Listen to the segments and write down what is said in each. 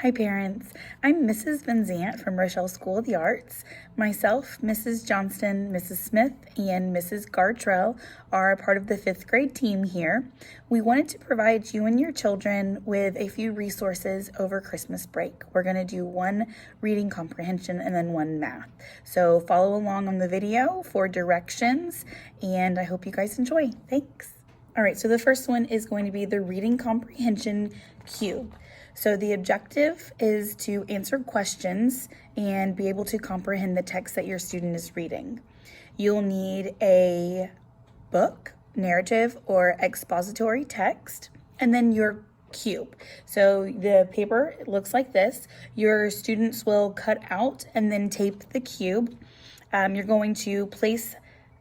Hi parents, I'm Mrs. Van Zant from Rochelle School of the Arts. Myself, Mrs. Johnston, Mrs. Smith, and Mrs. Gartrell are a part of the 5th grade team here. We wanted to provide you and your children with a few resources over Christmas break. We're going to do one reading comprehension and then one math. So follow along on the video for directions, and I hope you guys enjoy. Thanks. All right, so the first one is going to be the reading comprehension cube. So the objective is to answer questions and be able to comprehend the text that your student is reading. You'll need a book, narrative, or expository text, and then your cube. So the paper looks like this. Your students will cut out and then tape the cube. You're going to place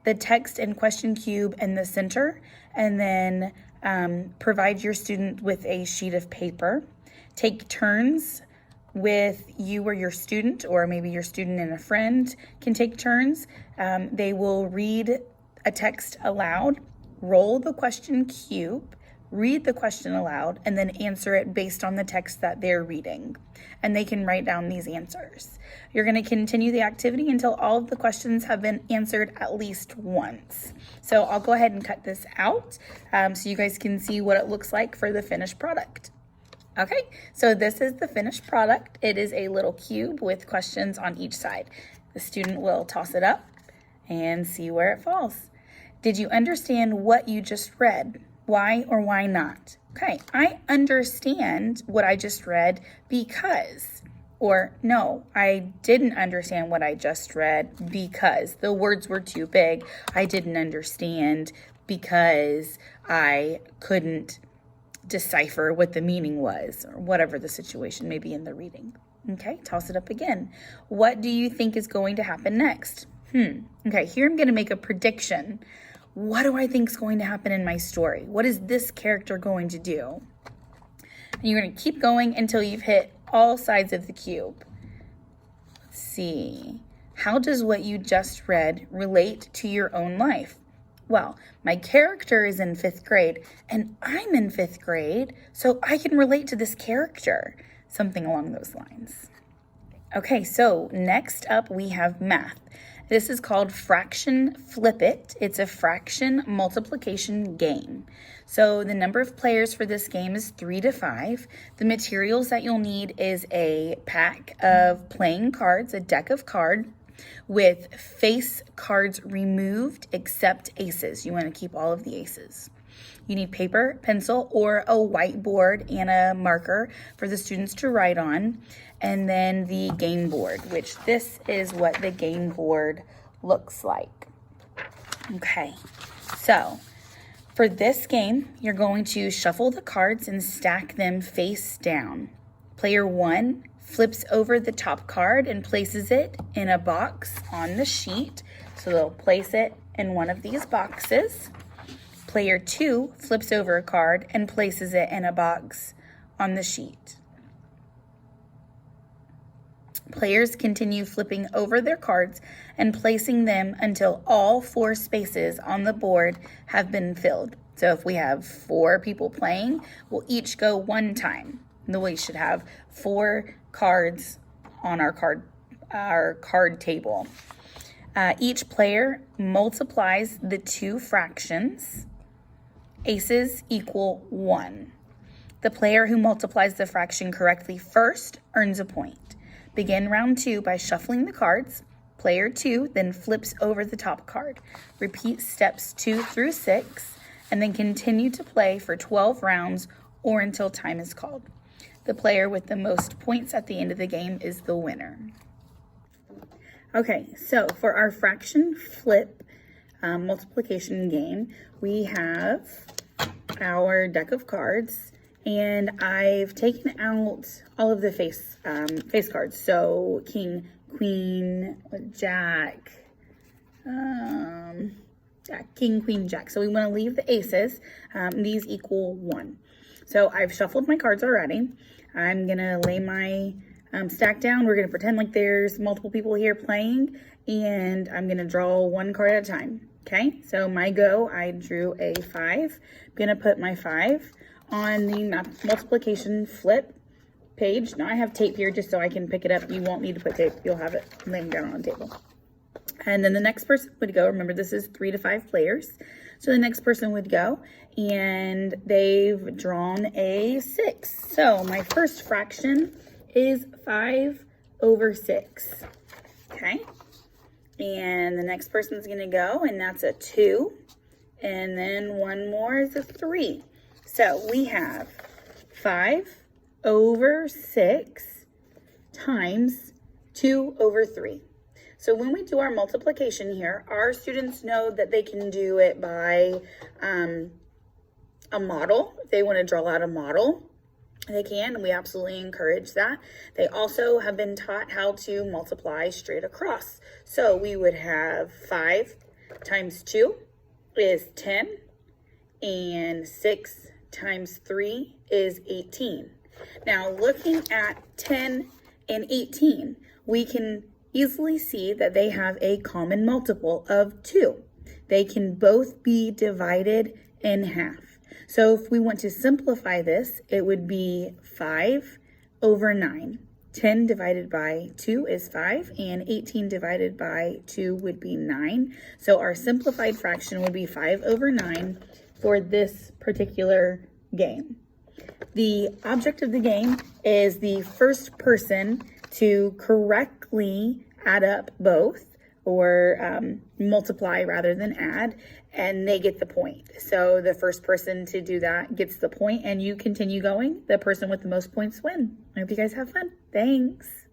the text and question cube in the center, and then provide your student with a sheet of paper. Take turns with you or your student, or maybe your student and a friend can take turns. They will read a text aloud, roll the question cube, read the question aloud, and then answer it based on the text that they're reading. And they can write down these answers. You're going to continue the activity until all of the questions have been answered at least once. So I'll go ahead and cut this out so you guys can see what it looks like for the finished product. Okay, so this is the finished product. It is a little cube with questions on each side. The student will toss it up and see where it falls. Did you understand what you just read? Why or why not? Okay, I understand what I just read because, or no, I didn't understand what I just read because the words were too big. I didn't understand because I couldn't decipher what the meaning was, or whatever the situation may be in the reading. Okay, toss it up again. What do you think is going to happen next? Okay, here I'm going to make a prediction. What do I think is going to happen in my story? What is this character going to do? And you're going to keep going until you've hit all sides of the cube. Let's see. How does what you just read relate to your own life? Well, my character is in 5th grade and I'm in 5th grade, so I can relate to this character. Something along those lines. Okay, so next up we have math. This is called Fraction Flip It. It's a fraction multiplication game. So the number of players for this game is 3 to 5. The materials that you'll need is a pack of playing cards, a deck of cards, with face cards removed except aces. You want to keep all of the aces. You need paper, pencil, or a whiteboard and a marker for the students to write on. And then the game board, which this is what the game board looks like. Okay, so for this game, you're going to shuffle the cards and stack them face down. Player 1 flips over the top card and places it in a box on the sheet. So they'll place it in one of these boxes. Player 2 flips over a card and places it in a box on the sheet. Players continue flipping over their cards and placing them until all 4 spaces on the board have been filled. So if we have 4 people playing, we'll each go 1 time. And we should have 4 cards on our card table. Each player multiplies the 2 fractions. Aces equal 1. The player who multiplies the fraction correctly first earns a point. Begin round 2 by shuffling the cards. Player 2 then flips over the top card. Repeat steps 2 through 6, and then continue to play for 12 rounds or until time is called. The player with the most points at the end of the game is the winner. Okay, so for our fraction flip multiplication game, we have our deck of cards, and I've taken out all of the face cards. So king, queen, jack, king, queen, jack. So we want to leave the aces. These equal 1. So I've shuffled my cards already. I'm going to lay my stack down. We're going to pretend like there's multiple people here playing, and I'm going to draw 1 card at a time. Okay, so my go, I drew a 5. I'm going to put my 5 on the multiplication flip page. Now I have tape here just so I can pick it up. You won't need to put tape. You'll have it laying down on the table. And then the next person would go. Remember, this is 3 to 5 players. So the next person would go, and they've drawn a 6. So my first fraction is 5 over 6. Okay. And the next person's going to go, and that's a 2. And then one more is a 3. So we have 5 over 6 times 2 over 3. So when we do our multiplication here, our students know that they can do it by a model. If they want to draw out a model, they can, and we absolutely encourage that. They also have been taught how to multiply straight across. So we would have 5 times 2 is 10, and 6 times 3 is 18. Now, looking at 10 and 18, we can easily see that they have a common multiple of 2. They can both be divided in half. So if we want to simplify this, it would be 5 over 9. 10 divided by 2 is 5, and 18 divided by 2 would be 9. So our simplified fraction would be 5 over 9 for this particular game. The object of the game is the first person to correctly add up both, or multiply rather than add, and they get the point. So the first person to do that gets the point, and you continue going. The person with the most points win. I hope you guys have fun. Thanks.